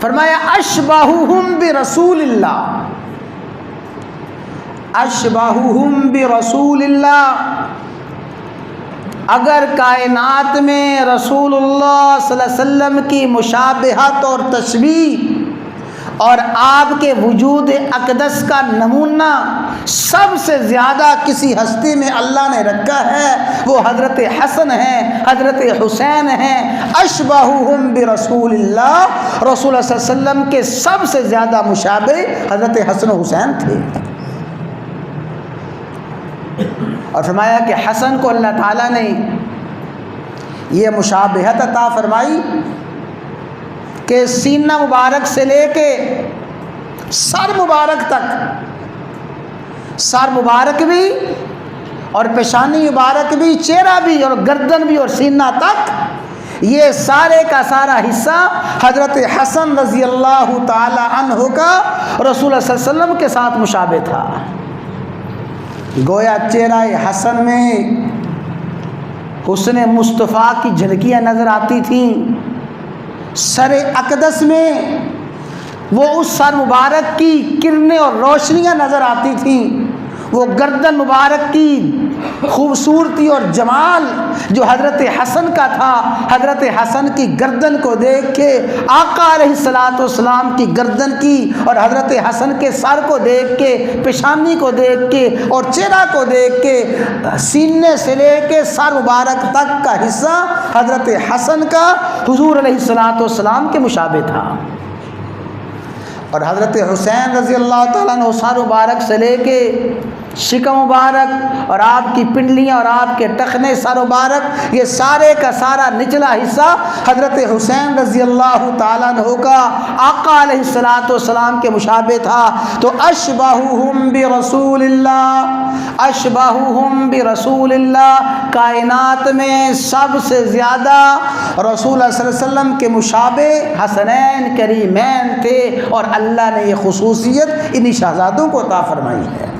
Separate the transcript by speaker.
Speaker 1: فرمایا اشبہہم برسول اللہ، اشبہہم برسول اللہ، اگر کائنات میں رسول اللہ صلی اللہ علیہ وسلم کی مشابہت اور تشبیہ اور آپ کے وجود اقدس کا نمونہ سب سے زیادہ کسی ہستی میں اللہ نے رکھا ہے وہ حضرت حسن ہیں، حضرت حسین ہیں۔ اشبہہم برسول اللہ، رسول اللہ صلی اللہ علیہ وسلم کے سب سے زیادہ مشابہ حضرت حسن و حسین تھے۔ اور فرمایا کہ حسن کو اللہ تعالیٰ نے یہ مشابہت عطا فرمائی کہ سینہ مبارک سے لے کے سر مبارک تک، سر مبارک بھی اور پیشانی مبارک بھی، چہرہ بھی اور گردن بھی اور سینہ تک، یہ سارے کا سارا حصہ حضرت حسن رضی اللہ تعالی عنہ کا رسول اللہ صلی اللہ علیہ وسلم کے ساتھ مشابہ تھا۔ گویا چہرہ حسن میں حسن مصطفیٰ کی جھلکیاں نظر آتی تھیں، سر اقدس میں وہ اس سر مبارک کی کرنیں اور روشنیاں نظر آتی تھیں، وہ گردن مبارک کی خوبصورتی اور جمال جو حضرت حسن کا تھا، حضرت حسن کی گردن کو دیکھ کے آقا علیہ الصلوۃ والسلام کی گردن کی اور حضرت حسن کے سر کو دیکھ کے، پیشانی کو دیکھ کے اور چہرہ کو دیکھ کے، سینے سے لے کے سر مبارک تک کا حصہ حضرت حسن کا حضور علیہ الصلوۃ والسلام کے مشابہ تھا۔ اور حضرت حسین رضی اللہ تعالیٰ عنہ سر مبارک سے لے کے شکم مبارک اور آپ کی پنڈلیاں اور آپ کے ٹخنے سر مبارک، یہ سارے کا سارا نچلا حصہ حضرت حسین رضی اللہ تعالیٰ عنہ کا آقا علیہ الصلوۃ والسلام کے مشابہ تھا۔ تو اشبہہم برسول اللہ، اشبہہم برسول اللہ، کائنات میں سب سے زیادہ رسول اللہ صلی اللہ علیہ وسلم کے مشابہ حسنین کریمین تھے، اور اللہ نے یہ خصوصیت انہی شہزادوں کو عطا فرمائی ہے۔